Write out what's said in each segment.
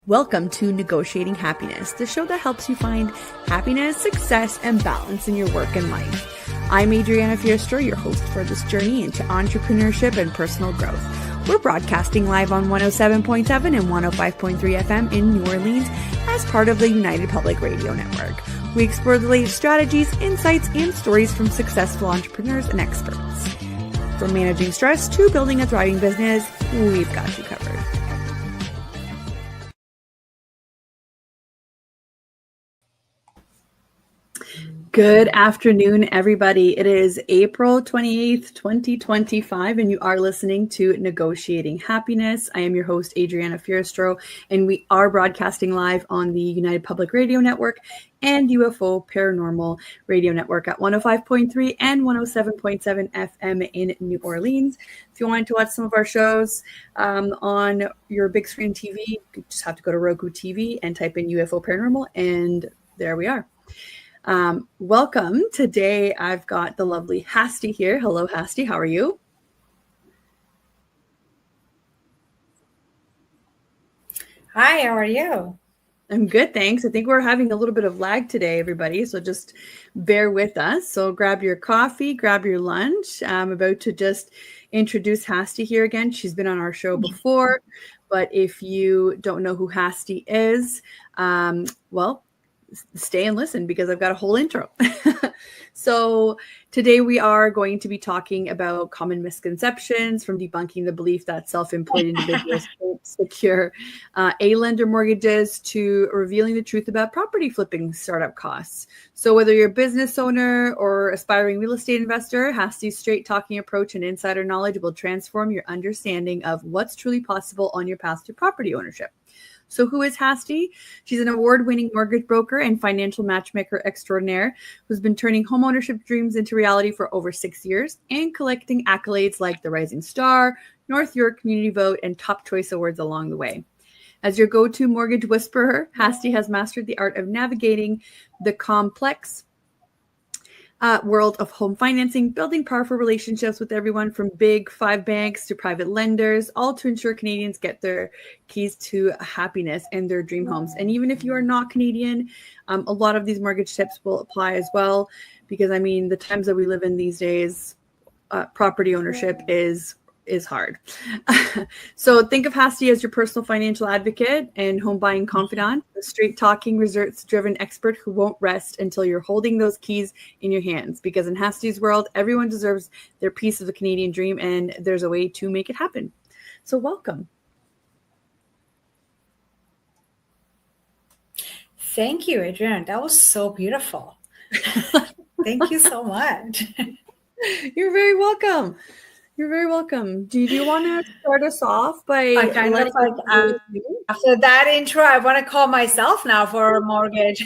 Welcome to Negotiating Happiness, the show that helps you find happiness, success, and balance in your work and life. I'm Adriana Fiestro, your host for this journey into entrepreneurship and personal growth. We're broadcasting live on 107.7 and 105.3 FM in New Orleans as part of the United Public Radio Network. We explore the latest strategies, insights, and stories from successful entrepreneurs and experts. From managing stress to building a thriving business, we've got you covered. Good afternoon, everybody. It is April 28th, 2025, and you are listening to Negotiating Happiness. I am your host, Adriana Fiestro, and we are broadcasting live on the United Public Radio Network and UFO Paranormal Radio Network at 105.3 and 107.7 FM in New Orleans. If you want to watch some of our shows on your big screen TV, you just have to go to Roku TV and type in UFO Paranormal, and there we are. Welcome. Today I've got the lovely Hasty here. Hello, Hasty. How are you? Hi, how are you? I'm good, thanks. I think we're having a little bit of lag today, everybody, so just bear with us. So grab your coffee, grab your lunch. I'm about to just introduce Hasty here again. She's been on our show before, but if you don't know who Hasty is, well, stay and listen because I've got a whole intro. So today we are going to be talking about common misconceptions, from debunking the belief that self-employed individuals can't secure A-lender mortgages to revealing the truth about property flipping startup costs. So whether you're a business owner or aspiring real estate investor, Hasty's straight talking approach and insider knowledge will transform your understanding of what's truly possible on your path to property ownership. So who is Hasty? She's an award-winning mortgage broker and financial matchmaker extraordinaire who's been turning homeownership dreams into reality for over 6 years and collecting accolades like the Rising Star, North York Community Vote, and Top Choice Awards along the way. As your go-to mortgage whisperer, Hasty has mastered the art of navigating the complex world of home financing, building powerful relationships with everyone from big 5 banks to private lenders, all to ensure Canadians get their keys to happiness and their dream homes. And even if you are not Canadian, a lot of these mortgage tips will apply as well, because I mean, the times that we live in these days, property ownership is hard. So think of Hasty as your personal financial advocate and home buying confidant, a straight talking, results driven expert who won't rest until you're holding those keys in your hands. Because in Hasty's world, everyone deserves their piece of the Canadian dream, and there's a way to make it happen. So welcome. Thank you, Adriana. That was so beautiful. Thank you so much. You're very welcome. You're very welcome. Do you want to start us off by after that intro, I want to call myself now for a mortgage.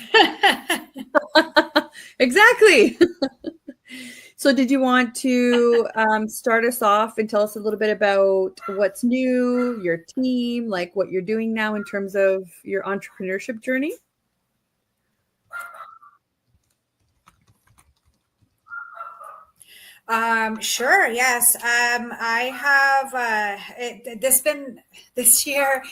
Exactly. So did you want to start us off and tell us a little bit about what's new, your team, like what you're doing now in terms of your entrepreneurship journey? Sure. Yes. I have this year.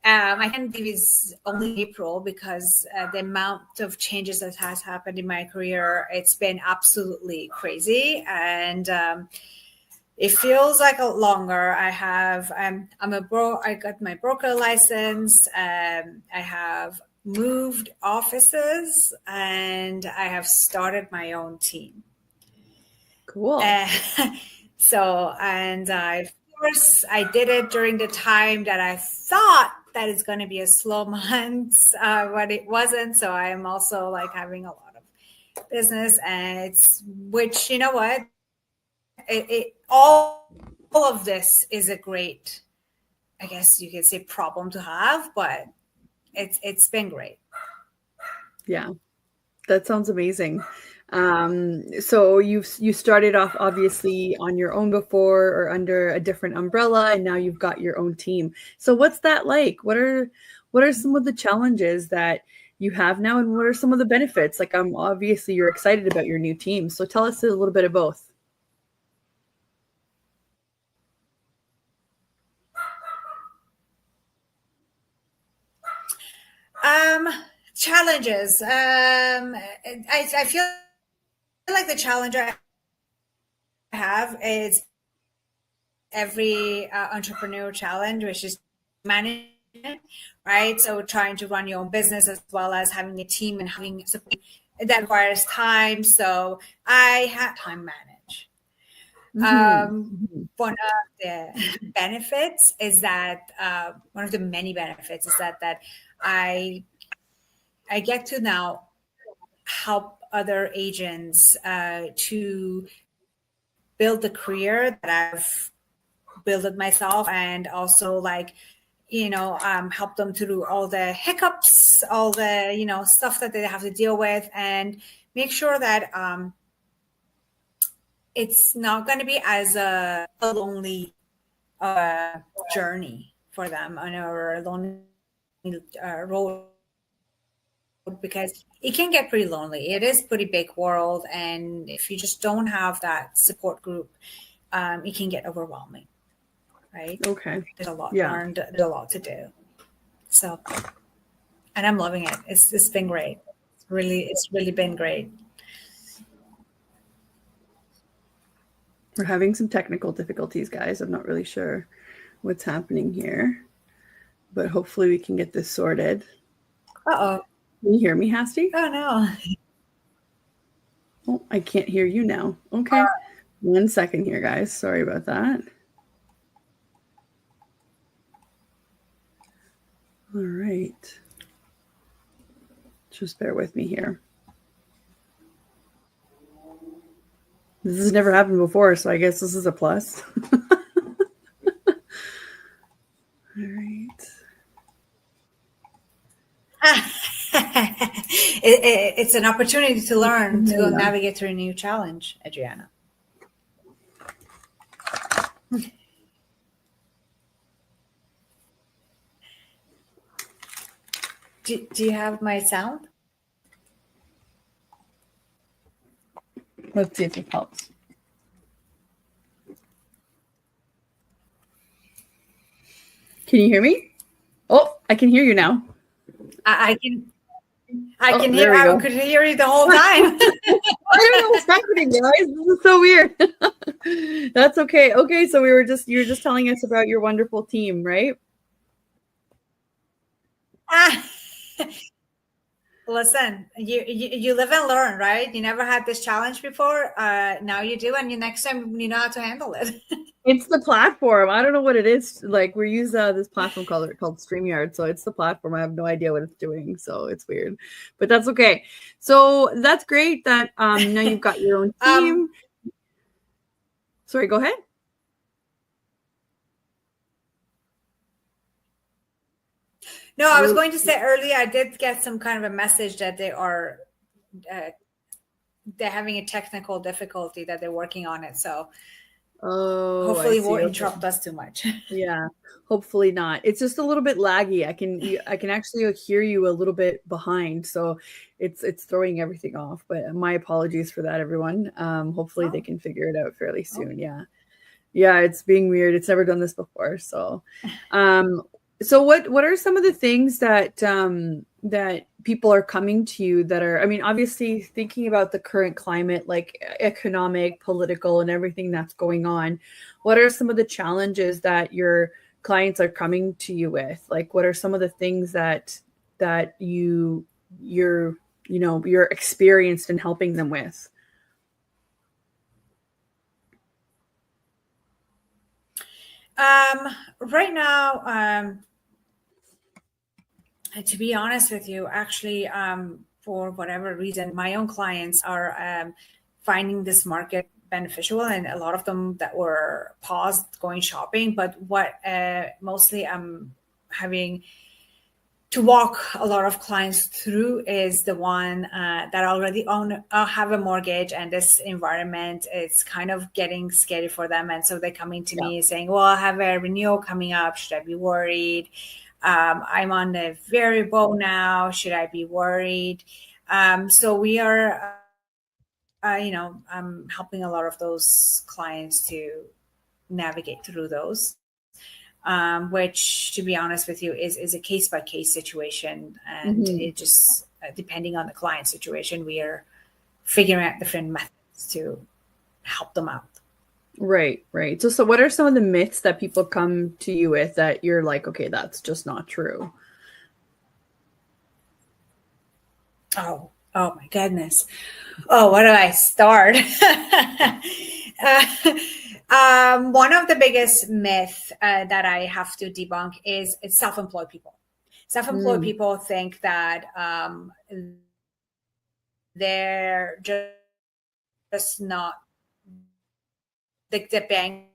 I can't believe it's only April because the amount of changes that has happened in my career, it's been absolutely crazy. And it feels like a longer. I got my broker license. I have moved offices and I have started my own team. Cool. Of course, I did it during the time that I thought that it's going to be a slow month, but it wasn't. So I am also like having a lot of business, and which, you know what, all of this is a great, I guess you could say, problem to have, but it's been great. Yeah, that sounds amazing. So you started off obviously on your own before or under a different umbrella, and now you've got your own team. So what's that like? What are some of the challenges that you have now, and what are some of the benefits? Like, obviously you're excited about your new team. So tell us a little bit of both. Challenges. I feel like the challenge I have is every entrepreneur challenge, which is management, right? So trying to run your own business as well as having a team and having support that requires time. So I have time manage. One of the benefits is that one of the many benefits is that I get to now help other agents to build the career that I've built it myself, and also help them through all the hiccups, all the stuff that they have to deal with, and make sure that it's not going to be as a lonely journey for them on a lonely road, because it can get pretty lonely. It is pretty big world, and if you just don't have that support group, it can get overwhelming, right? Okay. There's a lot Yeah. learned, there's a lot to do. So, and I'm loving it. It's been great. It's really been great. We're having some technical difficulties, guys. I'm not really sure what's happening here, but hopefully we can get this sorted. Uh-oh. Can you hear me, Hasty? Oh, no. Oh, I can't hear you now. Okay. 1 second here, guys. Sorry about that. All right. Just bear with me here. This has never happened before, so I guess this is a plus. All right. It's an opportunity to learn, to navigate through a new challenge, Adriana. Do you have my sound? Let's see if it helps. Can you hear me? Oh, I can hear you now. I can hear. I could hear you the whole time. I don't know what's happening, guys. This is so weird. That's okay. Okay, so you were just telling us about your wonderful team, right? Listen, you live and learn, right? You never had this challenge before. Now you do, and next time you know how to handle it. It's the platform. I don't know what it is. Like, we use this platform called StreamYard. So it's the platform. I have no idea what it's doing. So it's weird, but that's okay. So that's great that now you've got your own team. Sorry, go ahead. No, I was going to say earlier, I did get some kind of a message that they're having a technical difficulty, that they're working on it. So hopefully it won't interrupt us too much. Yeah, hopefully not. It's just a little bit laggy. I can actually hear you a little bit behind, so it's throwing everything off. But my apologies for that, everyone. Hopefully they can figure it out fairly soon. Okay. Yeah, it's being weird. It's never done this before. So, so what are some of the things that that people are coming to you that are, I mean, obviously thinking about the current climate, like economic, political, and everything that's going on, what are some of the challenges that your clients are coming to you with? Like, what are some of the things that you're experienced in helping them with? Right now, to be honest with you, actually, for whatever reason, my own clients are finding this market beneficial, and a lot of them that were paused going shopping. But what mostly I'm having to walk a lot of clients through is the one that already have a mortgage, and this environment is kind of getting scary for them. And so they're coming to me saying, well, I have a renewal coming up. Should I be worried? I'm on the variable now. Should I be worried? So we are, I'm helping a lot of those clients to navigate through those. which, to be honest with you, is a case by case situation, and it just depending on the client situation, we are figuring out different methods to help them out. Right, right. So what are some of the myths that people come to you with that you're like, okay, that's just not true? Oh my goodness. Oh, where do I start? One of the biggest myths that I have to debunk is it's self-employed people. Self-employed people think that they're just not, like, the bank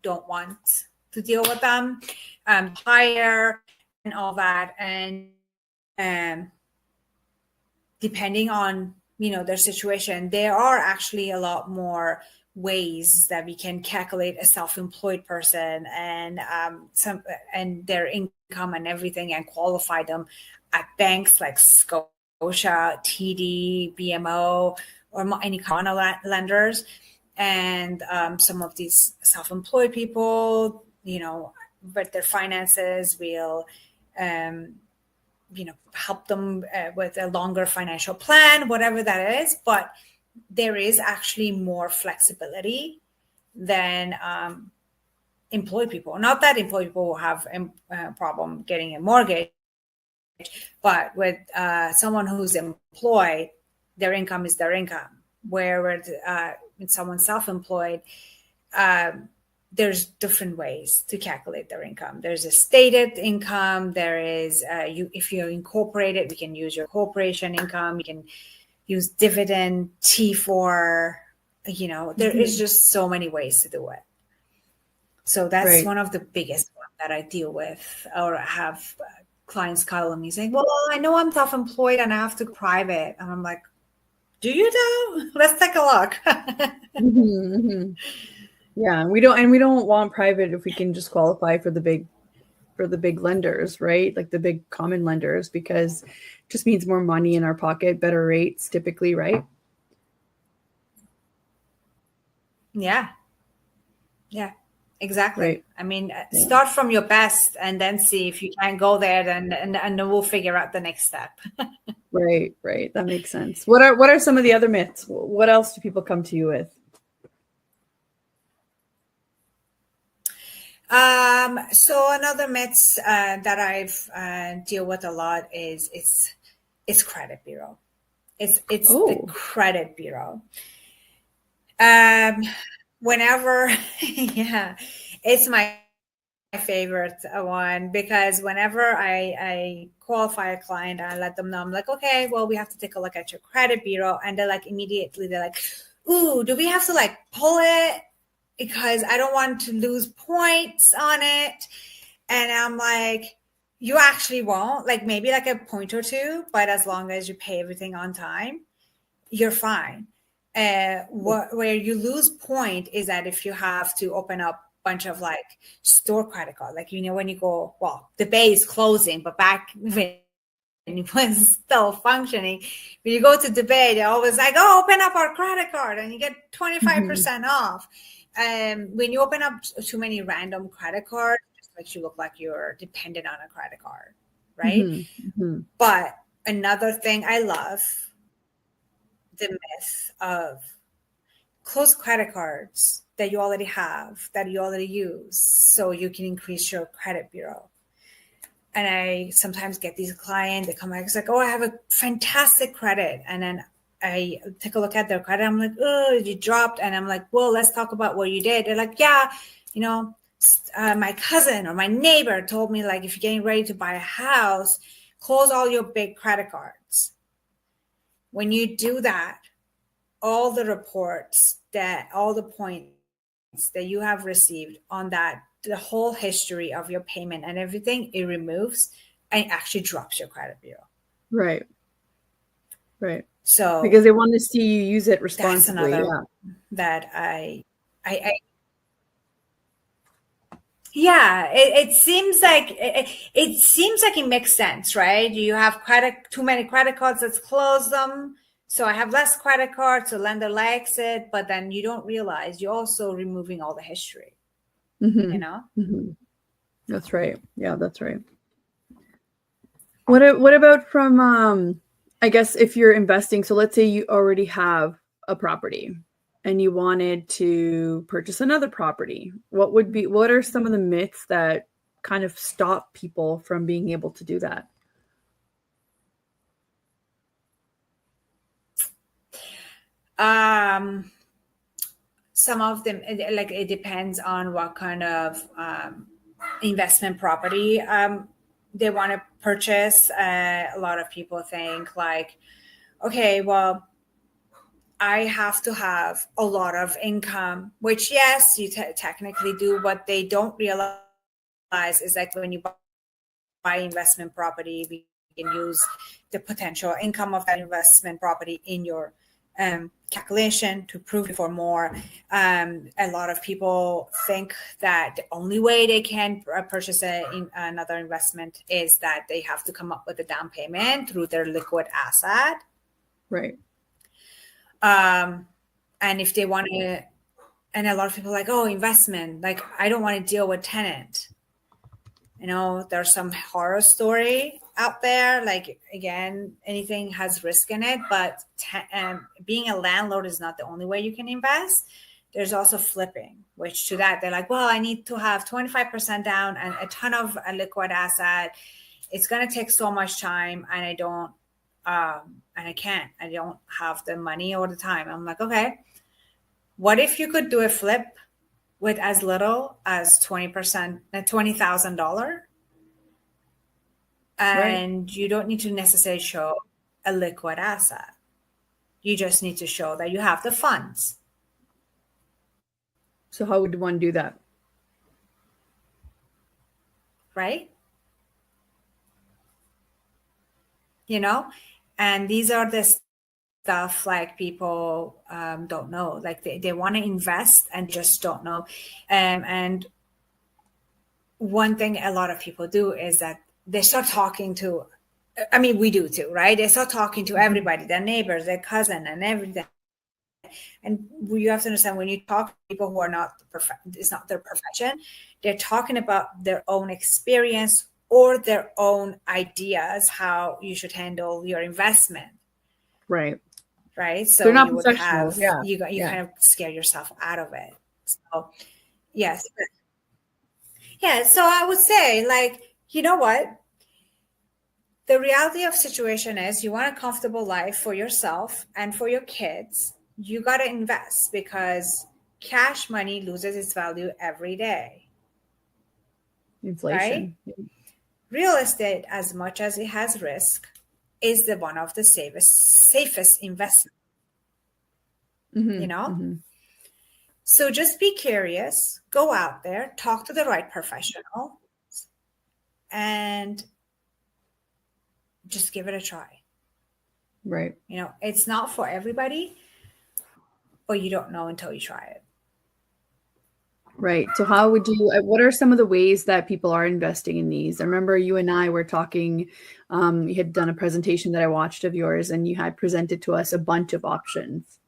don't want to deal with them, hire and all that. And depending on, their situation, there are actually a lot more ways that we can calculate a self-employed person and and their income and everything, and qualify them at banks like Scotia, TD, BMO, or any kind of lenders. And some of these self-employed people, with their finances, will help them with a longer financial plan, whatever that is. But there is actually more flexibility than employed people. Not that employed people will have a problem getting a mortgage, but with someone who's employed, their income is their income. Where with someone self-employed, there's different ways to calculate their income. There's a stated income. There is, if you're incorporated, we can use your corporation income. You can use dividend, T4, there is just so many ways to do it. So that's one of the biggest ones that I deal with, or have clients call me saying, well, I know I'm self-employed and I have to go private. And I'm like, do you know? Let's take a look. Yeah, we don't want private if we can just qualify for the big lenders, right? Like the big common lenders, because it just means more money in our pocket, better rates typically, right? Yeah, exactly. Right. I mean, start from your best and then see if you can go there, and then we'll figure out the next step. Right. That makes sense. What are some of the other myths? What else do people come to you with? So another myth that I've deal with a lot is it's credit bureau. It's the credit bureau. Whenever, yeah, it's my favorite one, because whenever I qualify a client, I let them know, I'm like, okay, well, we have to take a look at your credit bureau. And they're like, immediately, they're like, ooh, do we have to like pull it? Because I don't want to lose points on it. And I'm like, you actually won't, like maybe like a point or two, but as long as you pay everything on time, you're fine. Where you lose point is that if you have to open up a bunch of like store credit card, like, when you go, well, the bay is closing, but back when it was still functioning, when you go to the bay, they're always like, oh, open up our credit card and you get 25% off. When you open up too many random credit cards, it just makes you look like you're dependent on a credit card, right? But another thing I love, the myth of close credit cards that you already have, that you already use, so you can increase your credit bureau. And I sometimes get these clients, they come back, it's like, oh, I have a fantastic credit. And then I take a look at their credit. I'm like, oh, you dropped. And I'm like, well, let's talk about what you did. They're like, yeah, my cousin or my neighbor told me, like, if you're getting ready to buy a house, close all your big credit cards. When you do that, all the reports, that all the points that you have received on that, the whole history of your payment and everything, it removes and actually drops your credit bureau. Right. So because they want to see you use it responsibly. That's another that yeah, it seems like it makes sense, right? You have too many credit cards, let's close them. So I have less credit cards, so lender likes it, but then you don't realize you're also removing all the history. Mm-hmm. you know? Mm-hmm. That's right. Yeah, that's right. What about from I guess if you're investing, so let's say you already have a property and you wanted to purchase another property. What are some of the myths that kind of stop people from being able to do that? Some of them, like, it depends on what kind of investment property they want to purchase. A lot of people think like, okay, well, I have to have a lot of income, which yes, you technically do. What they don't realize is like when you buy investment property, we can use the potential income of that investment property in your calculation to prove for more. A lot of people think that the only way they can purchase another investment is that they have to come up with a down payment through their liquid asset. Right. And if they want to, and a lot of people are like, oh, investment, like, I don't want to deal with tenant. There's some horror story out there. Like, again, anything has risk in it, but being a landlord is not the only way you can invest. There's also flipping, which to that, they're like, well, I need to have 25% down and a ton of a liquid asset. It's going to take so much time, and I don't, and I don't have the money all the time. I'm like, okay, what if you could do a flip with as little as 20%, $20,000? And you don't need to necessarily show a liquid asset. You just need to show that you have the funds. So how would one do that? Right? And these are the stuff like people don't know. Like they want to invest and just don't know. And one thing a lot of people do is that they start talking to, I mean, we do too, right? They start talking to everybody, their neighbors, their cousin, and everything. And you have to understand, when you talk to people who are not, it's not their profession, they're talking about their own experience or their own ideas, how you should handle your investment. Right. So they're not you would professionals. have, you kind of scare yourself out of it. So yes. Yeah. So I would say, like, you know what? The reality of situation is, you want a comfortable life for yourself and for your kids. You got to invest, because cash money loses its value every day. Inflation. Right? Real estate, as much as it has risk, is the one of the safest investment. Mm-hmm. So just be curious, go out there, talk to the right professional, and just give it a try. Right. It's not for everybody, but you don't know until you try it. Right. So what are some of the ways that people are investing in these? I remember you and I were talking, you had done a presentation that I watched of yours, and you had presented to us a bunch of options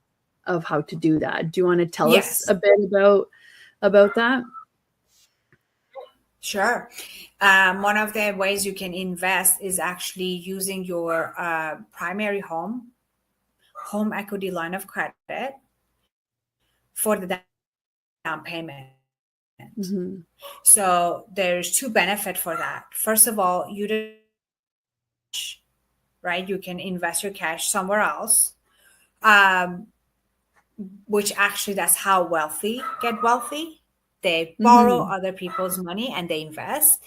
of how to do that. Do you want to tell us a bit about that? Sure. One of the ways you can invest is actually using your primary home equity line of credit for the down payment. Mm-hmm. So there's two benefits for that. First of all, right? You can invest your cash somewhere else, which actually, that's how wealthy get wealthy. They borrow other people's money and they invest.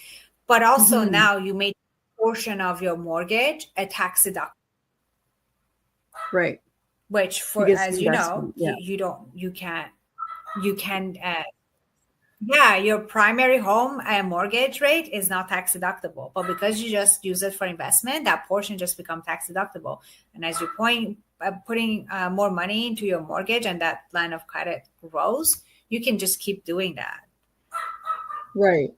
But also now you make a portion of your mortgage a tax deduction. Right. Which, as you know, you can your primary home mortgage rate is not tax deductible, but because you just use it for investment, that portion just becomes tax deductible. And as you putting more money into your mortgage and that line of credit grows, you can just keep doing that. Right.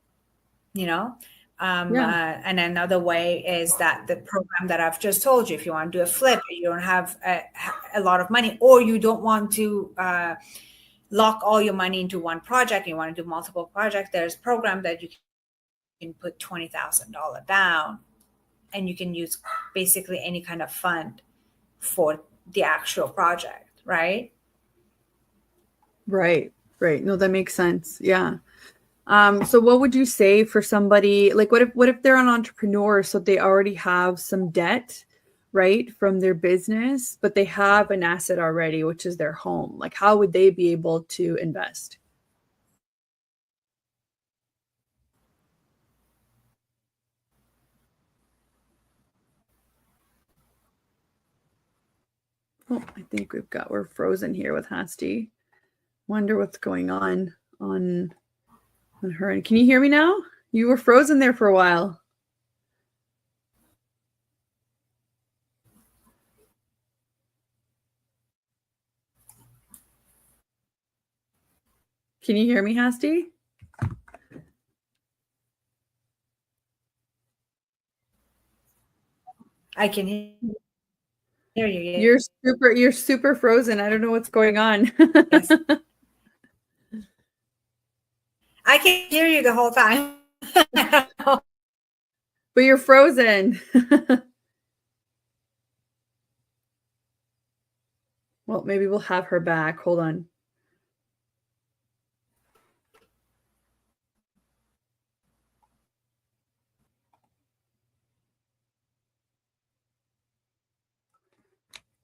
And another way is that the program that I've just told you, if you want to do a flip, you don't have a lot of money, or you don't want to lock all your money into one project, you want to do multiple projects, there's a program that you can put $20,000 down, and you can use basically any kind of fund for the actual project, right? Right. No, that makes sense. Yeah. So what would you say for somebody, like what if they're an entrepreneur, so they already have some debt, right, from their business, but they have an asset already, which is their home. Like how would they be able to invest? Oh, I think we're frozen here with Hasty. Wonder what's going on her. And can you hear me now? You were frozen there for a while. Can you hear me, Hasty? I can hear you. You're super frozen. I don't know what's going on. Yes. I can hear you the whole time. But you're frozen. Well, maybe we'll have her back. Hold on.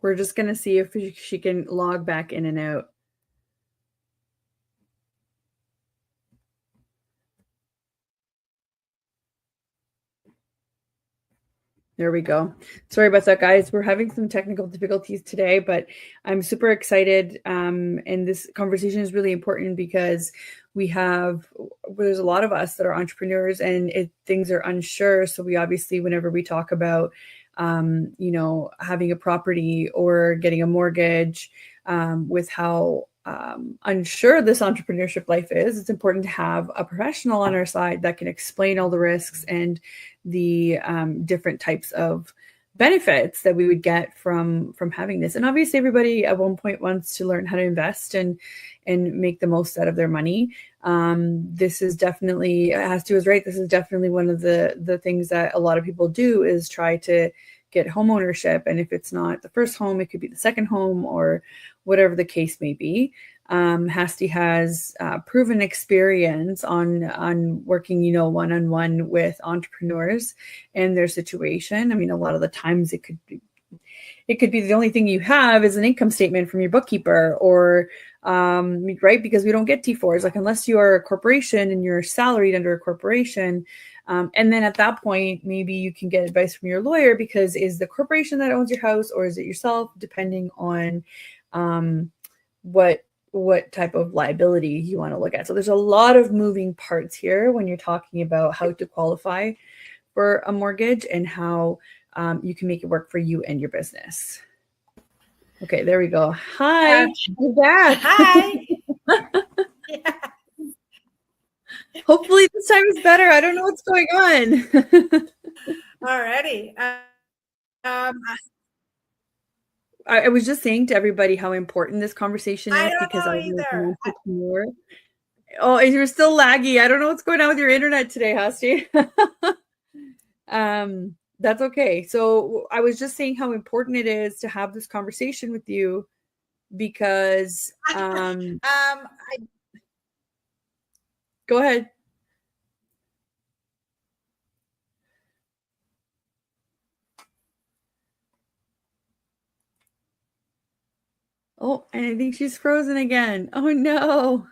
We're just going to see if she can log back in and out. There we go. Sorry about that, guys. We're having some technical difficulties today, but I'm super excited. And this conversation is really important because there's a lot of us that are entrepreneurs and things are unsure. So we obviously, whenever we talk about, having a property or getting a mortgage, with how unsure this entrepreneurship life is, it's important to have a professional on our side that can explain all the risks and the different types of benefits that we would get from having this. And obviously everybody at one point wants to learn how to invest and make the most out of their money. This is definitely, Hasty was right, this is definitely one of the things that a lot of people do is try to get home ownership. And if it's not the first home, it could be the second home or whatever the case may be. Hasty has proven experience on working, one-on-one with entrepreneurs and their situation. I mean, a lot of the times it could be the only thing you have is an income statement from your bookkeeper or, right? Because we don't get T4s, like unless you are a corporation and you're salaried under a corporation. And then at that point, maybe you can get advice from your lawyer because is the corporation that owns your house or is it yourself, depending on what type of liability you want to look at. So there's a lot of moving parts here when you're talking about how to qualify for a mortgage and how you can make it work for you and your business. Okay, there we go. Hi, you're back. Hi. Yeah. Hopefully this time is better. I don't know what's going on. Alrighty. I was just saying to everybody how important this conversation is because I was an entrepreneur. Oh, and you're still laggy. I don't know what's going on with your internet today, Hasty. That's okay. So I was just saying how important it is to have this conversation with you because go ahead. Oh, and I think she's frozen again. Oh no.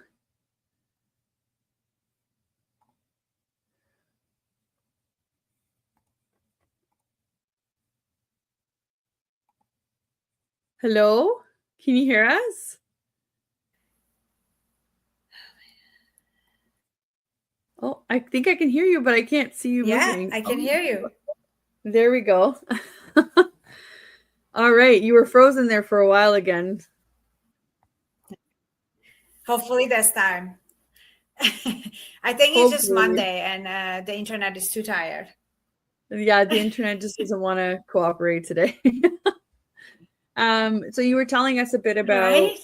Hello? Can you hear us? Oh, I think I can hear you, but I can't see you moving. Yeah, I can hear you. There we go. All right. You were frozen there for a while again. Hopefully this time. I think it's just Monday and the internet is too tired. Yeah, the internet just doesn't want to cooperate today. So you were telling us a bit about right?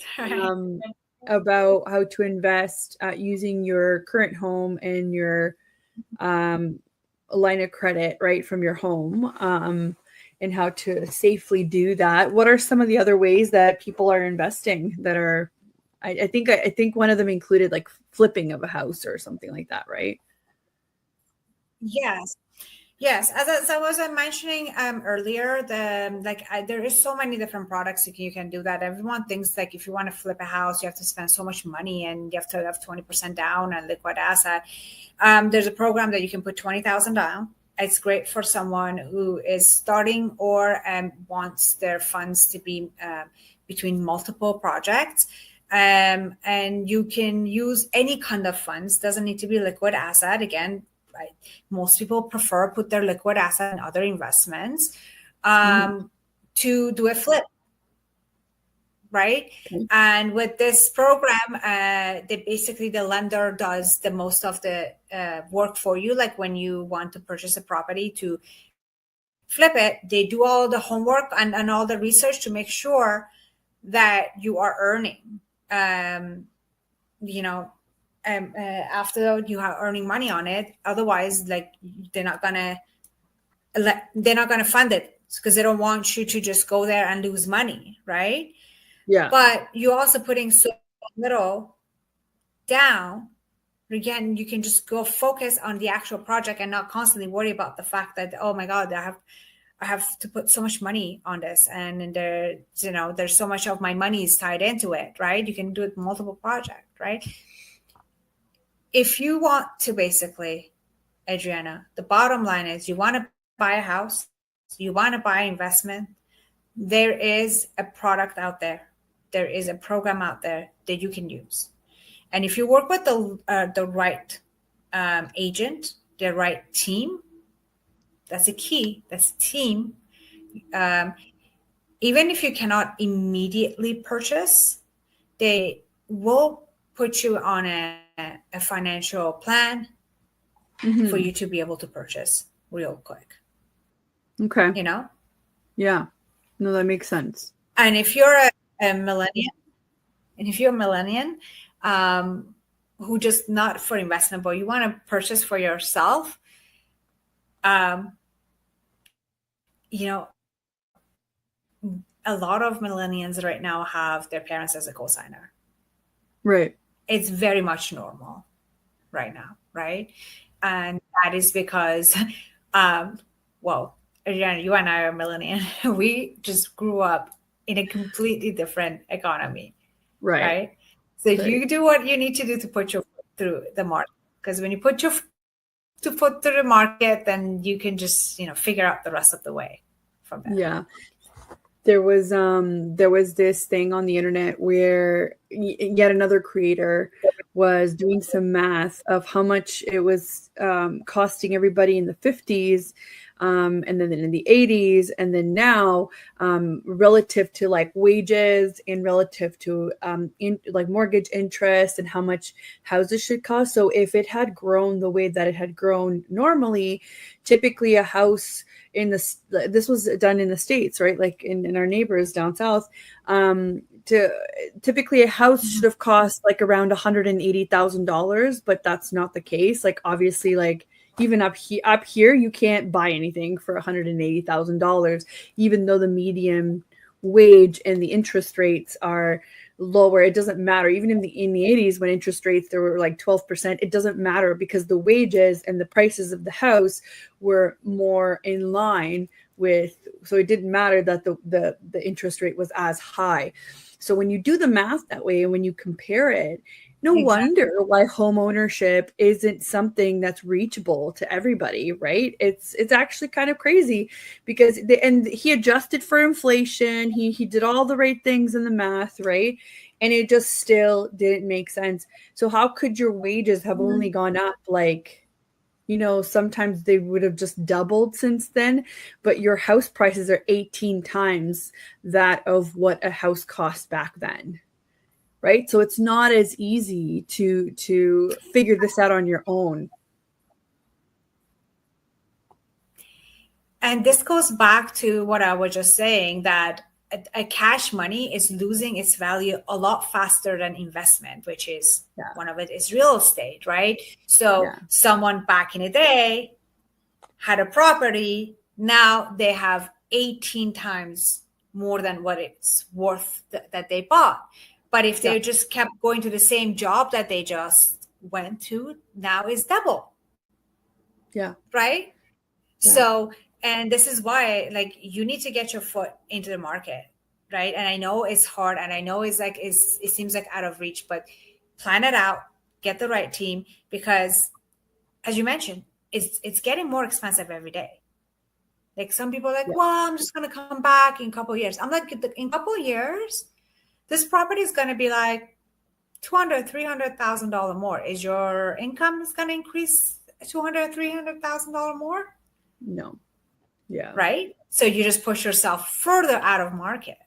about how to invest using your current home and your line of credit, right, from your home, and how to safely do that. What are some of the other ways that people are investing that are, I think one of them included like flipping of a house or something like that, right? Yes. Yes, as I was mentioning earlier, there is so many different products you can do that. Everyone thinks like if you want to flip a house, you have to spend so much money and you have to have 20% down and liquid asset. There's a program that you can put 20,000 down. It's great for someone who is starting or wants their funds to be between multiple projects. And you can use any kind of funds. Doesn't need to be liquid asset. Again, right? Most people prefer put their liquid asset in other investments to do a flip, right? Okay. And with this program, the lender does the most of the work for you. Like when you want to purchase a property to flip it, they do all the homework and all the research to make sure that you are earning. After you are earning money on it. Otherwise, like they're not gonna fund it because they don't want you to just go there and lose money, right? Yeah. But you're also putting so little down. Again, you can just go focus on the actual project and not constantly worry about the fact that, oh my God, I have to put so much money on this, and there's so much of my money is tied into it, right? You can do it multiple projects, right? If you want to basically, Adriana, the bottom line is you want to buy a house, you want to buy investment, there is a product out there. There is a program out there that you can use. And if you work with the right agent, the right team, that's a key. That's a team. Even if you cannot immediately purchase, they will put you on a financial plan for you to be able to purchase real quick. Okay. You know? Yeah. No, that makes sense. And if you're a millennial, who just not for investment, but you want to purchase for yourself, a lot of millennials right now have their parents as a cosigner. Right. It's very much normal right now, right? And that is because, well, you and I are millennial. We just grew up in a completely different economy, right? So you do what you need to do to put your foot through the market. Because when you put your foot through the market, then you can just figure out the rest of the way from there. Yeah. There was this thing on the internet where yet another creator was doing some math of how much it was costing everybody in the 50s, and then in the 80s, and then now, relative to like wages and relative to like mortgage interest and how much houses should cost. So if it had grown the way that it had grown normally, typically a house this was done in the States, right? Like in our neighbors down south, typically a house should have cost like around $180,000, but that's not the case. Like obviously, like even up here, you can't buy anything for $180,000, even though the median wage and the interest rates are lower. It doesn't matter. Even in the 80s, when interest rates there were like 12%, it doesn't matter because the wages and the prices of the house were more in line with, so it didn't matter that the interest rate was as high. So when you do the math that way and when you compare it, no wonder why homeownership isn't something that's reachable to everybody, right? It's actually kind of crazy because and he adjusted for inflation. He did all the right things in the math, right? And it just still didn't make sense. So how could your wages have only gone up like, sometimes they would have just doubled since then, but your house prices are 18 times that of what a house cost back then. Right? So it's not as easy to figure this out on your own. And this goes back to what I was just saying, that a cash money is losing its value a lot faster than investment, which is one of it is real estate, right? So someone back in the day had a property, now they have 18 times more than what it's worth that they bought. But if they just kept going to the same job that they just went to, now is double. Yeah. Right? Yeah. So, and this is why, like, you need to get your foot into the market, right? And I know it's hard, and I know it's like it seems like out of reach, but plan it out, get the right team, because as you mentioned, it's getting more expensive every day. Like, some people are like, well, I'm just gonna come back in a couple of years. I'm like, in a couple of years, this property is gonna be like $200,000-$300,000 more. Is your income is gonna increase $200,000-$300,000 more? No. Yeah. Right? So you just push yourself further out of market.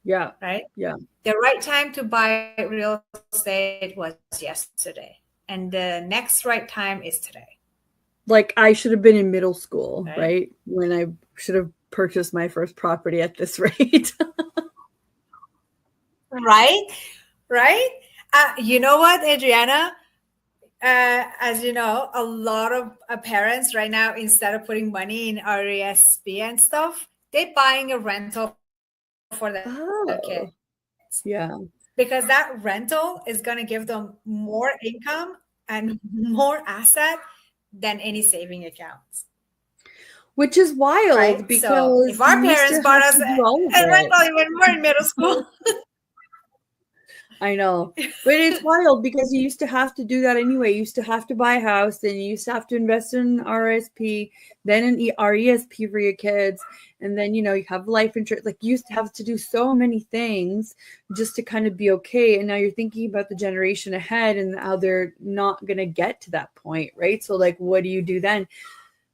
Yeah. Right? Yeah. The right time to buy real estate was yesterday. And the next right time is today. Like, I should have been in middle school, right? When I should have purchased my first property at this rate. Right? Right? You know what, Adriana? As you know, a lot of parents right now, instead of putting money in RESP and stuff, they're buying a rental for their kids. Yeah. Because that rental is going to give them more income and more asset than any saving accounts. Which is wild, right? Because so if our parents bought us a rental even more in middle school. I know, but it's wild because you used to have to do that anyway. You used to have to buy a house, then you used to have to invest in RSP, then in RESP for your kids, and then, you have life insurance. Like, you used to have to do so many things just to kind of be okay. And now you're thinking about the generation ahead and how they're not going to get to that point, right? So, like, what do you do then?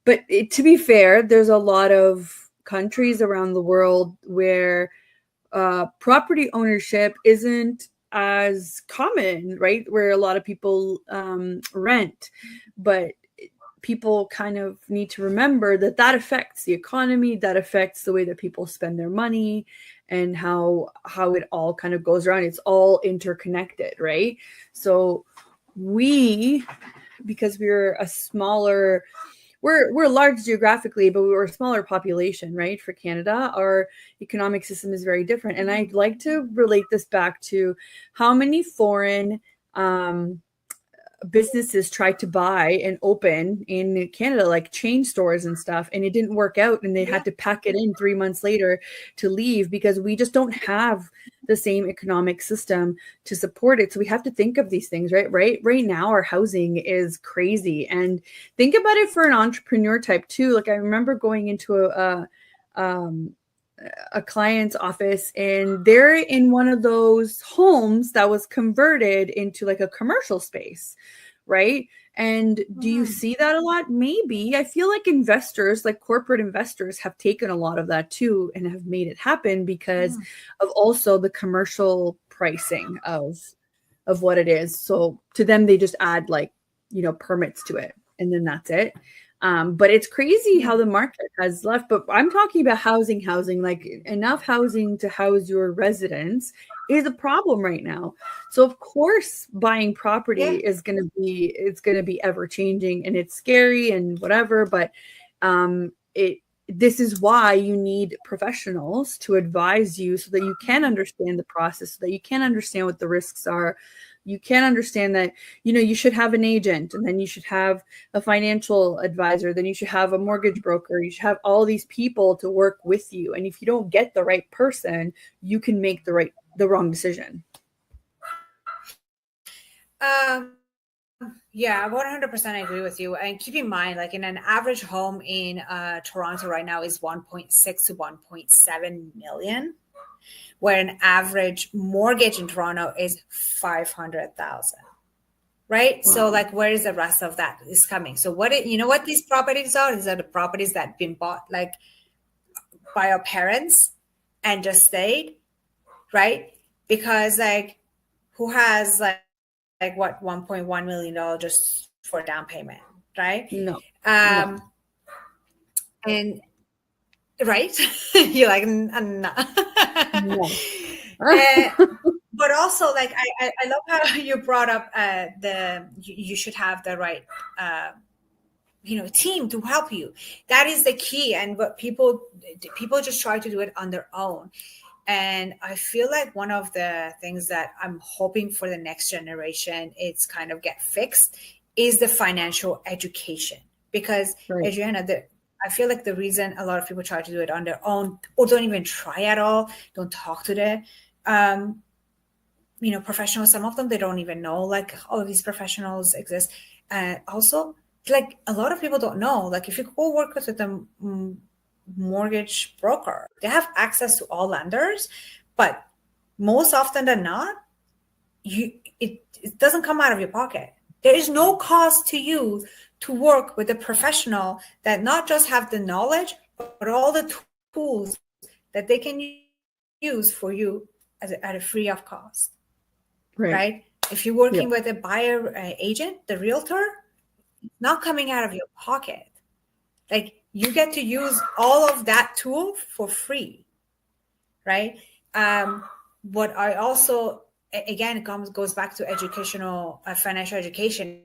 But to be fair, there's a lot of countries around the world where property ownership isn't as common, right? Where a lot of people rent, but people kind of need to remember that affects the economy, that affects the way that people spend their money, and how it all kind of goes around. It's all interconnected, right? So because we're a smaller, we're large geographically, but we're a smaller population, right? For Canada, our economic system is very different. And I'd like to relate this back to how many foreign businesses tried to buy and open in Canada, like chain stores and stuff, and it didn't work out, and they had to pack it in 3 months later to leave because we just don't have the same economic system to support it. So we have to think of these things, right now our housing is crazy. And think about it for an entrepreneur type too. Like, I remember going into a client's office, and they're in one of those homes that was converted into like a commercial space, right? And do you see that a lot? Maybe. I feel like investors, like corporate investors, have taken a lot of that too and have made it happen because of also the commercial pricing of what it is. So to them, they just add like, permits to it, and then that's it. But it's crazy how the market has left. But I'm talking about housing, like enough housing to house your residents is a problem right now. So of course, buying property is going to be ever changing, and it's scary and whatever. But this is why you need professionals to advise you so that you can understand the process, so that you can understand what the risks are. You can understand that, you should have an agent, and then you should have a financial advisor, then you should have a mortgage broker. You should have all these people to work with you. And if you don't get the right person, you can make the wrong decision. Yeah, 100% agree with you. And keep in mind, like, in an average home in Toronto right now is 1.6 to 1.7 million. Where an average mortgage in Toronto is 500,000, right? Wow. So, like, where is the rest of that is coming? So what these properties are? These are the properties that have been bought like by our parents and just stayed, right? Because like, who has like what, $1.1 million just for down payment, right? No. And right? You're like, nah. No. But also, like, I love how you brought up you should have the right team to help you. That is the key. And what people just try to do it on their own. And I feel like one of the things that I'm hoping for the next generation it's kind of get fixed is the financial education. Because Right. Adriana, I feel like the reason a lot of people try to do it on their own or don't even try at all, don't talk to the professionals, some of them, they don't even know like all these professionals exist. Also, like a lot of people don't know, like if you go work with the mortgage broker, they have access to all lenders, but most often than not, it doesn't come out of your pocket. There is no cost to you to work with a professional that not just have the knowledge, but all the tools that they can use for you at a free of cost. Right? If you're working with a buyer agent, the realtor, not coming out of your pocket. Like you get to use all of that tool for free, right? What I also, again, goes back to educational, financial education,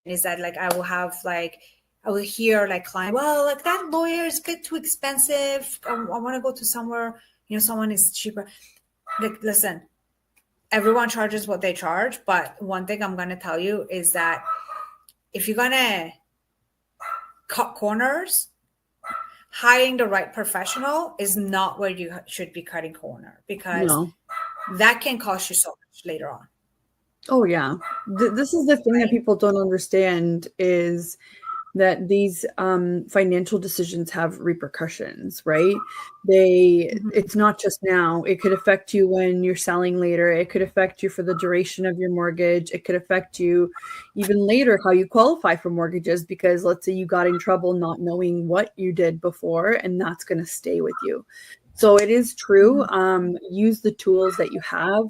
is that like I will hear like client, well, like that lawyer is a bit too expensive. I want to go to somewhere, someone is cheaper. Like, listen, everyone charges what they charge. But one thing I'm going to tell you is that if you're going to cut corners, hiring the right professional is not where you should be cutting corner, because that can cost you so much later on. Oh, yeah. This is the thing that people don't understand is that these financial decisions have repercussions, right? It's not just now. It could affect you when you're selling later. It could affect you for the duration of your mortgage. It could affect you even later how you qualify for mortgages, because let's say you got in trouble not knowing what you did before, and that's going to stay with you. So it is true. Use the tools that you have,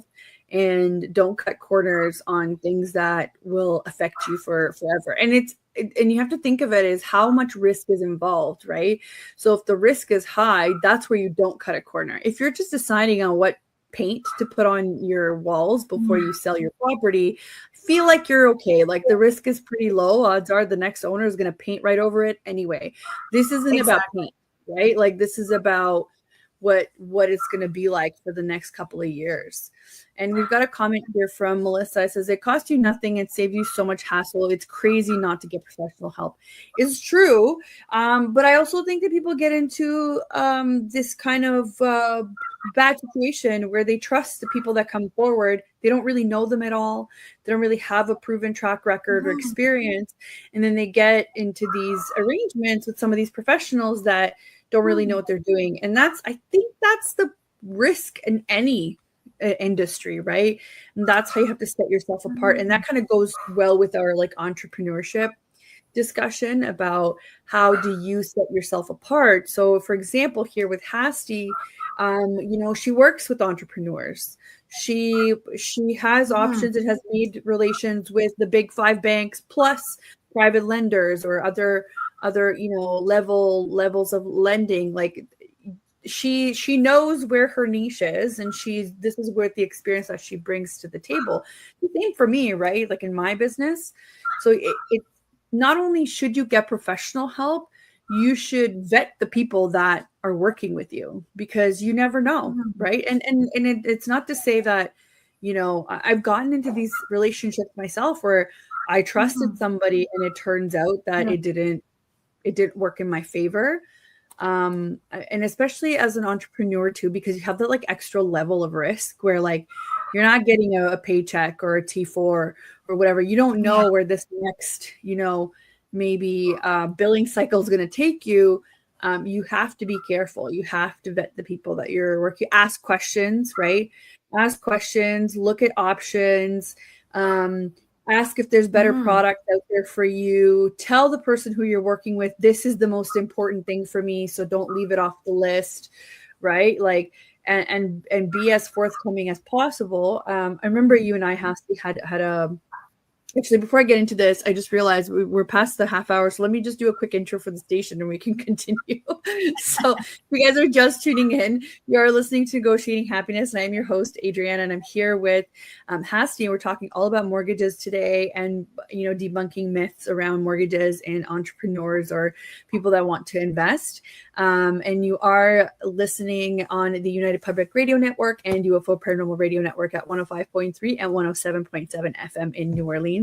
and don't cut corners on things that will affect you for forever. And you have to think of it as how much risk is involved, right? So if the risk is high, that's where you don't cut a corner. If you're just deciding on what paint to put on your walls before you sell your property, feel like you're okay. Like the risk is pretty low. Odds are the next owner is going to paint right over it anyway. This isn't about paint, right? Like this is about what it's going to be like for the next couple of years. And we've got a comment here from Melissa. It says, it costs you nothing and saves you so much hassle. It's crazy not to get professional help. It's true. But I also think that people get into this kind of bad situation where they trust the people that come forward. They don't really know them at all. They don't really have a proven track record or experience. And then they get into these arrangements with some of these professionals that don't really know what they're doing. And I think that's the risk in any industry, right? And that's how you have to set yourself apart. And that kind of goes well with our like entrepreneurship discussion about how do you set yourself apart. So for example, here with Hasty, she works with entrepreneurs. She has options and has made relations with the big 5 banks plus private lenders or other levels of lending. Like she knows where her niche is, and this is where the experience that she brings to the table. The same for me, right? Like in my business. So it not only should you get professional help, you should vet the people that are working with you, because you never know, right? And it's not to say that, I've gotten into these relationships myself where I trusted somebody and it turns out that it didn't work in my favor. And especially as an entrepreneur too, because you have that like extra level of risk where like you're not getting a paycheck or a T4 or whatever. You don't know where this next, maybe billing cycle is going to take you. You have to be careful. You have to vet the people that you're working. Ask questions, right? Ask questions, look at options, ask if there's better product out there for you. Tell the person who you're working with, this is the most important thing for me, so don't leave it off the list, right? Like, and be as forthcoming as possible. I remember you and I, Hasty, had Actually, before I get into this, I just realized we're past the half hour. So let me just do a quick intro for the station and we can continue. So if you guys are just tuning in, you are listening to Negotiating Happiness. And I'm your host, Adriana, and I'm here with Hasty. And we're talking all about mortgages today and, debunking myths around mortgages and entrepreneurs or people that want to invest. And you are listening on the United Public Radio Network and UFO Paranormal Radio Network at 105.3 and 107.7 FM in New Orleans.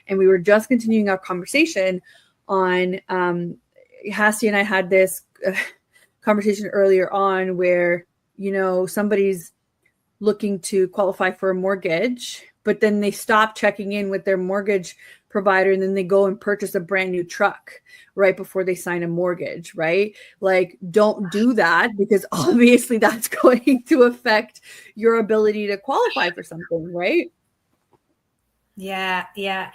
And we were just continuing our conversation on Hasty and I had this conversation earlier on where, somebody's looking to qualify for a mortgage, but then they stop checking in with their mortgage provider and then they go and purchase a brand new truck right before they sign a mortgage, right? Like, don't do that because obviously that's going to affect your ability to qualify for something, right? Yeah. Like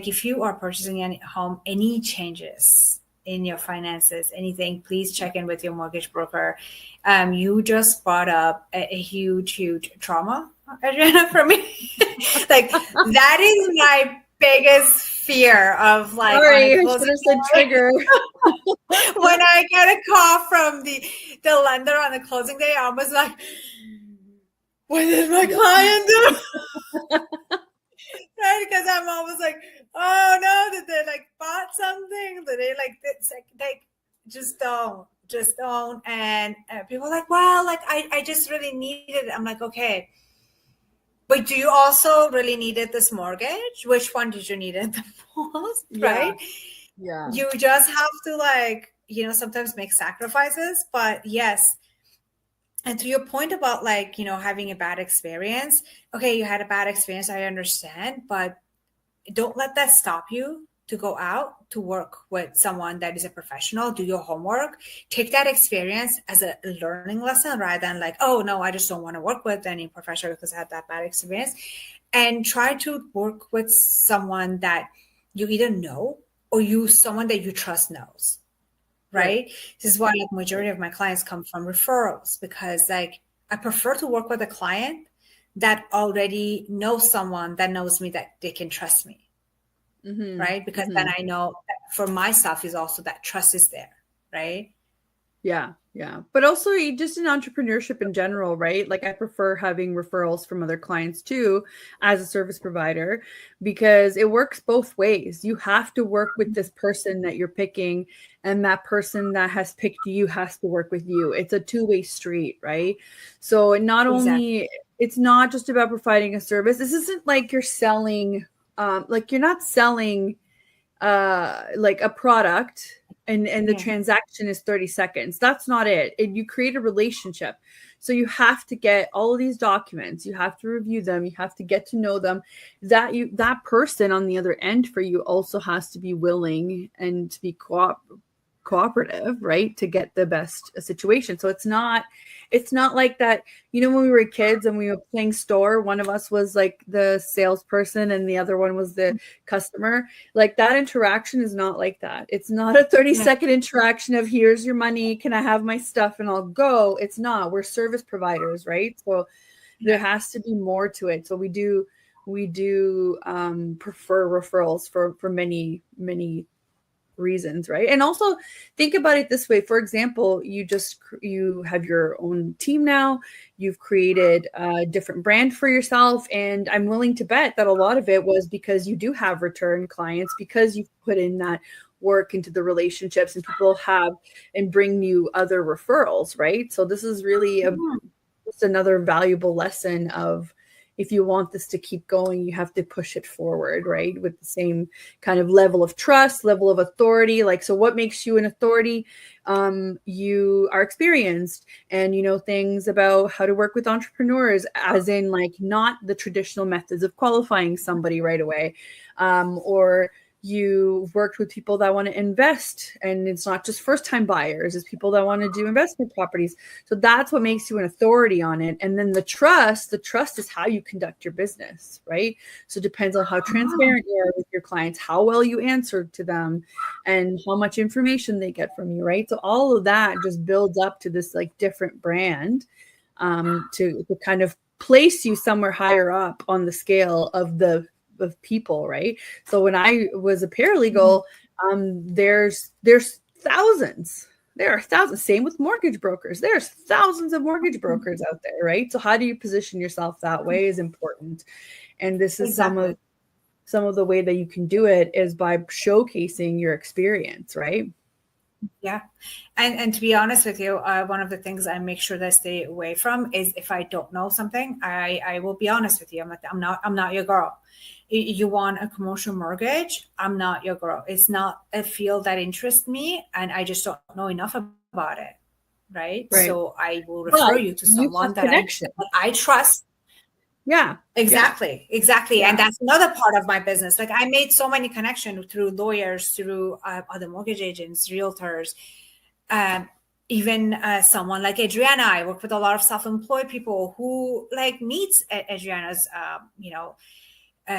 if you are purchasing a home, any changes in your finances, anything, please check in with your mortgage broker. You just brought up a huge trauma, Adriana, for me. Like that is my biggest fear of like. Sorry, I should have said trigger. When I get a call from the lender on the closing day, I was like, what did my client do? Right, because I'm always like, oh no, did they like bought something? Did they like just don't? And people are like, well, like I just really needed it. I'm like, okay, but do you also really needed this mortgage? Which one did you need it the most? Right? Yeah. You just have to like, sometimes make sacrifices, but yes. And to your point about like, having a bad experience, okay, you had a bad experience, I understand, but don't let that stop you to go out to work with someone that is a professional, do your homework, take that experience as a learning lesson rather than like, oh no, I just don't want to work with any professional because I had that bad experience. And try to work with someone that you either know or someone that you trust knows. Right? This is why like majority of my clients come from referrals because like I prefer to work with a client that already knows someone that knows me that they can trust me. Mm-hmm. Right? Because then I know that for myself is also that trust is there. Right? Yeah. But also just in entrepreneurship in general, right? Like I prefer having referrals from other clients too, as a service provider, because it works both ways. You have to work with this person that you're picking, and that person that has picked you has to work with you. It's a two-way street, right? So not only, it's not just about providing a service. This isn't like you're selling, like you're not selling like a product and the transaction is 30 seconds. That's not it. You create a relationship. So you have to get all of these documents. You have to review them. You have to get to know them. That person on the other end for you also has to be willing and to be cooperative, right? To get the best situation. So it's not like that, when we were kids and we were playing store, one of us was like the salesperson and the other one was the customer. Like that interaction is not like that. It's not a 30-second interaction of here's your money, can I have my stuff and I'll go. It's not. We're service providers, right? So there has to be more to it. So we do prefer referrals for many reasons, right? And also think about it this way. For example, you have your own team now, you've created a different brand for yourself, and I'm willing to bet that a lot of it was because you do have return clients, because you've put in that work into the relationships and people have and bring you other referrals, right? So this is really just another valuable lesson of, if you want this to keep going, you have to push it forward, right? With the same kind of level of trust, level of authority. Like, so what makes you an authority? You are experienced and you know things about how to work with entrepreneurs, as in like not the traditional methods of qualifying somebody right away. Or you've worked with people that want to invest, and it's not just first-time buyers, it's people that want to do investment properties. So that's what makes you an authority on it. And then the trust is how you conduct your business, right? So it depends on how transparent you are with your clients, how well you answer to them, and how much information they get from you, right? So all of that just builds up to this like different brand, to kind of place you somewhere higher up on the scale of the of people, right? So when I was a paralegal, there's thousands. There are thousands. Same with mortgage brokers. There's thousands of mortgage brokers out there, right? So how do you position yourself that way is important. And this is Exactly. some of the way that you can do it is by showcasing your experience, right? Yeah. And to be honest with you, one of the things I make sure that I stay away from is if I don't know something, I will be honest with you. I'm not your girl. You want a commercial mortgage? I'm not your girl. It's not a field that interests me, and I just don't know enough about it. Right. Right. So I will refer But you to you someone have that connection. I trust. Yeah. Exactly. Exactly. Yeah. And that's another part of my business. Like I made so many connections through lawyers, through other mortgage agents, realtors, even someone like Adriana. I work with a lot of self-employed people who like needs Adriana's,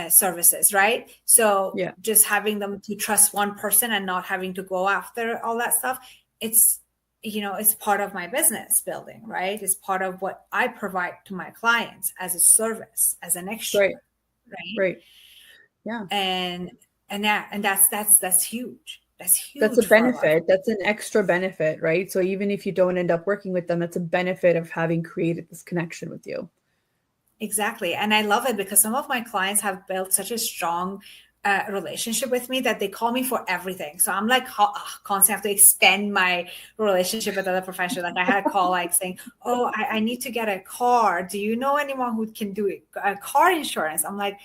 services, right? So Yeah. just having them to trust one person and not having to go after all that stuff, it's it's part of my business building, right? It's part of what I provide to my clients as a service, as an extra, Right. right? Right. Yeah. And that's huge. That's That's a huge for a lot of benefit. That's an extra benefit, right? So even if you don't end up working with them, that's a benefit of having created this connection with you. Exactly. And I love it because some of my clients have built such a strong relationship with me that they call me for everything. So I'm like constantly have to extend my relationship with other professionals. Like I had a call like saying, oh, I need to get a car. Do you know anyone who can do it? Car insurance? I'm like,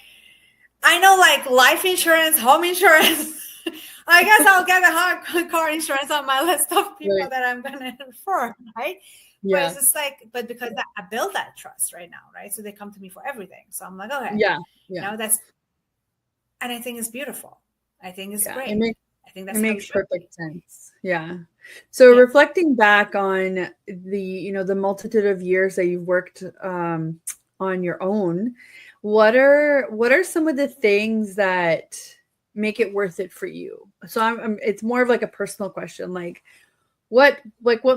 I know like life insurance, home insurance. I guess I'll get a car insurance on my list of people Right. that I'm going to refer, right? But Yeah. it's just like, but because I build that trust right now, right? So they come to me for everything. So I'm like, okay, Yeah. Yeah. and I think it's beautiful. I think it's Yeah. great. I think It that's how it makes should be. perfect sense. Yeah. So Yeah. reflecting back on the multitude of years that you've worked on your own, what are some of the things that make it worth it for you? So it's more of like a personal question. What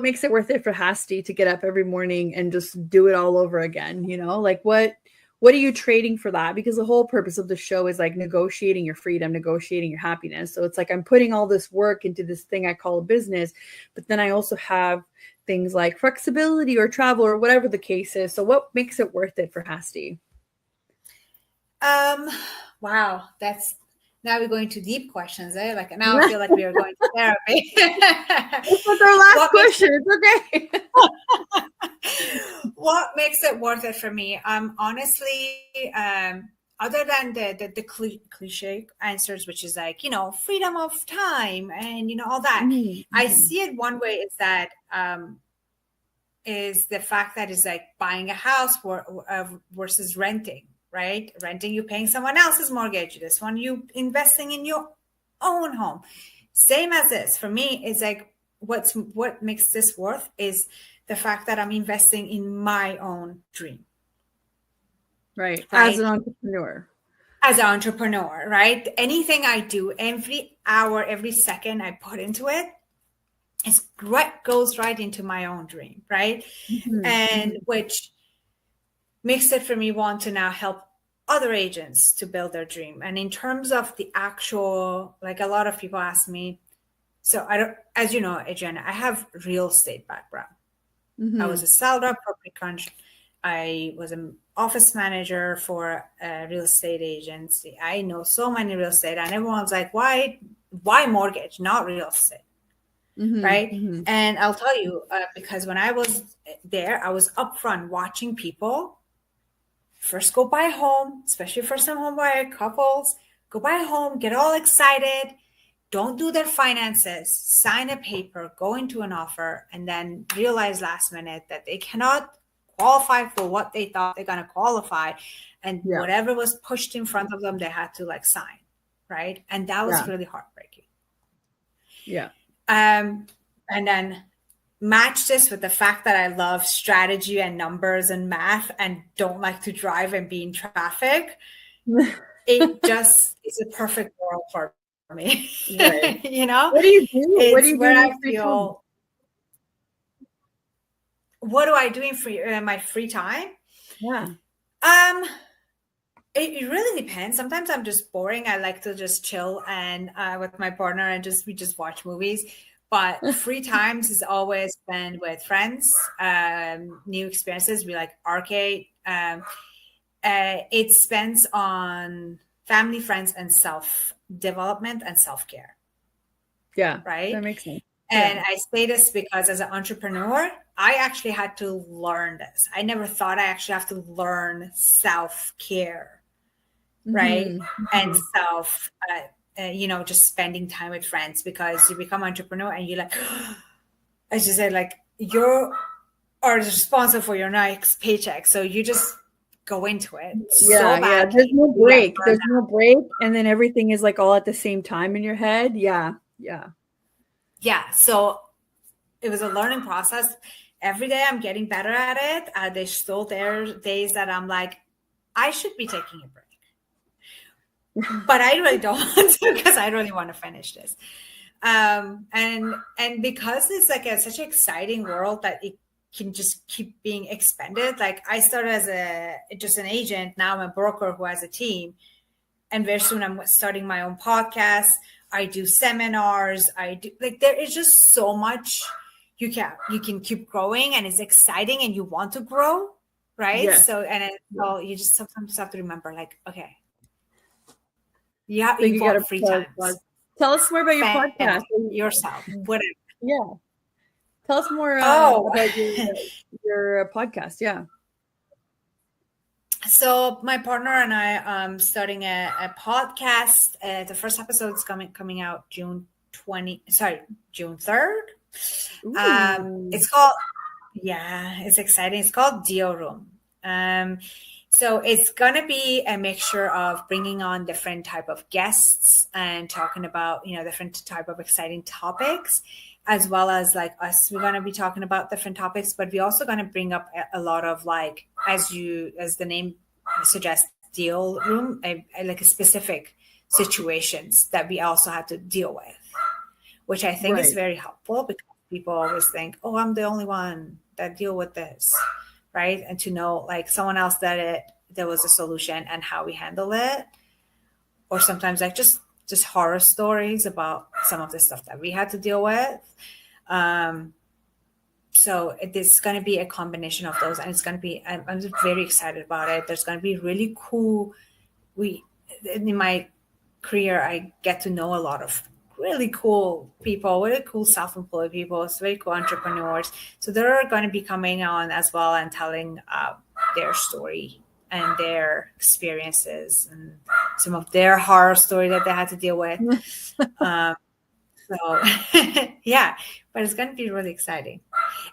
makes it worth it for Hasty to get up every morning and just do it all over again? Like what are you trading for that? Because the whole purpose of the show is like negotiating your freedom, negotiating your happiness. So it's like I'm putting all this work into this thing I call a business, but then I also have things like flexibility or travel or whatever the case is. So what makes it worth it for Hasty? Wow, now we're going to deep questions, eh? Like now I feel like we are going to therapy. This was our last What makes question. It's okay. what makes it worth it for me? Honestly, other than the cliche answers, which is like, freedom of time and, all that, I see it one way is that, is the fact that it's like buying a house versus renting, right? Renting, you paying someone else's mortgage. This one, you investing in your own home. Same as this. For me, it's like what makes this worth is the fact that I'm investing in my own dream. Right. Right. As an entrepreneur. As an entrepreneur, right? Anything I do, every hour, every second I put into it, goes right into my own dream, right? And which makes it for me want to now help other agents to build their dream. And in terms of the actual, like a lot of people ask me, so I don't, as you know, Adriana, I have real estate background. I was a seller, property crunch. I was an office manager for a real estate agency. I know so many real estate, and everyone's like, why mortgage, not real estate? Right. And I'll tell you, because when I was there, I was upfront watching people first go buy a home, especially first time home buyer couples, go buy a home, get all excited, don't do their finances, sign a paper, go into an offer, and then realize last minute that they cannot qualify for what they thought they're going to qualify. And whatever was pushed in front of them, they had to like sign. Right. And that was really heartbreaking. Yeah. And then match this with the fact that I love strategy and numbers and math and don't like to drive and be in traffic. It just is a perfect world for me. Right. What do you do? What do you do where in I feel. What do I do in my free time? Yeah. It really depends. Sometimes I'm just boring. I like to just chill and with my partner and we just watch movies. But free times is always spent with friends, new experiences. We like arcade. It spends on family, friends, and self development and self care. Yeah, Right. that makes sense. And I say this because as an entrepreneur, I actually had to learn this. I never thought I actually have to learn self care, right? Mm-hmm. And self, just spending time with friends, because you become entrepreneur and you're like, as you said, like you are responsible for your next paycheck. So you just go into it so badly. There's no break. There's no break. And then everything is like all at the same time in your head. Yeah. So it was a learning process. Every day I'm getting better at it. There's still days that I'm like, I should be taking a break, but I really don't want to, because I really want to finish this. And because it's like such an exciting world that it can just keep being expanded. Like I started as just an agent. Now I'm a broker who has a team, and very soon I'm starting my own podcast. I do seminars. There is just so much you can keep growing, and it's exciting, and you want to grow, right? Yes. So you just sometimes have to remember, like, okay, you you got free time. Tell us more about your podcast. Yourself, whatever. Yeah. Tell us more about your podcast. Yeah. So my partner and I are starting a podcast. The first episode is coming out June 3rd. It's called, it's exciting. It's called Dio Room. So it's going to be a mixture of bringing on different type of guests and talking about, different type of exciting topics, as well as like us. We're going to be talking about different topics, but we're also going to bring up a lot of, like, as the name suggests, deal room, like a specific situations that we also have to deal with, which I think is very helpful, because people always think, oh, I'm the only one that deal with this, right? And to know, like, someone else there was a solution and how we handle it. Or sometimes like just horror stories about some of the stuff that we had to deal with. So it's going to be a combination of those, and it's going to be, I'm very excited about it. There's going to be really cool. In my career, I get to know a lot of really cool people, really cool self-employed people. It's very cool entrepreneurs. So they're going to be coming on as well and telling their story and their experiences and some of their horror story that they had to deal with. So yeah, but it's going to be really exciting.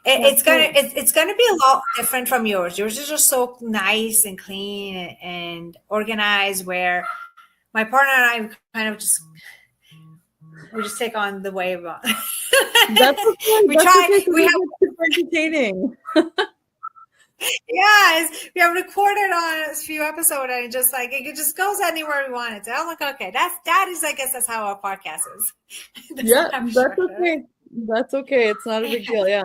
It's going to be a lot different from yours. Yours is just so nice and clean and organized, where my partner and I kind of we just take on the wave. That's okay. We have entertaining. Yes, we have recorded on a few episodes, and it just goes anywhere we want it to. I'm like, okay, that is, I guess that's how our podcast is. That's okay. That's okay. It's not a big deal. Yeah.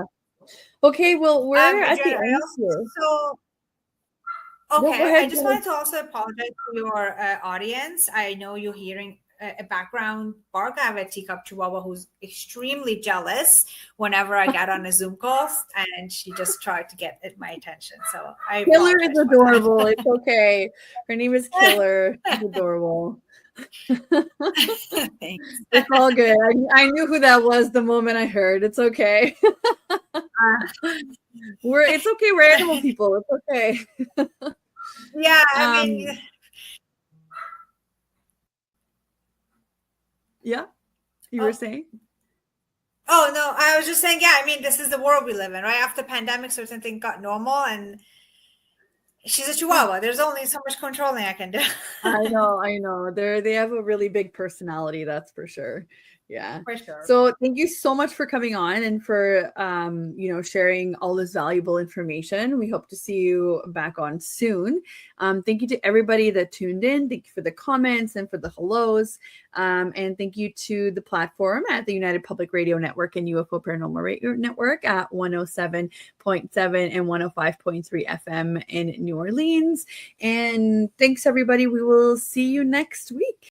Okay. Well, we're at the end here. So, okay, I just wanted to also apologize to your audience. I know you're hearing a background bark. I have a teacup chihuahua who's extremely jealous whenever I get on a Zoom call, and she just tried to get my attention. So Killer is adorable. It's okay. Her name is Killer. She's adorable. Thanks. It's all good. I knew who that was the moment I heard. It's okay. It's okay. We're animal people. It's okay. Yeah, I mean. Yeah, you were saying? Oh, no, I was just saying, yeah, I mean, this is the world we live in, right? After pandemic, certain things got normal, and she's a chihuahua. There's only so much controlling I can do. I know. They have a really big personality, that's for sure. Yeah. For sure. So thank you so much for coming on and for sharing all this valuable information. We hope to see you back on soon. Thank you to everybody that tuned in. Thank you for the comments and for the hellos. And thank you to the platform at the United Public Radio Network and UFO Paranormal Radio Network at 107.7 and 105.3 FM in New Orleans. And thanks everybody. We will see you next week.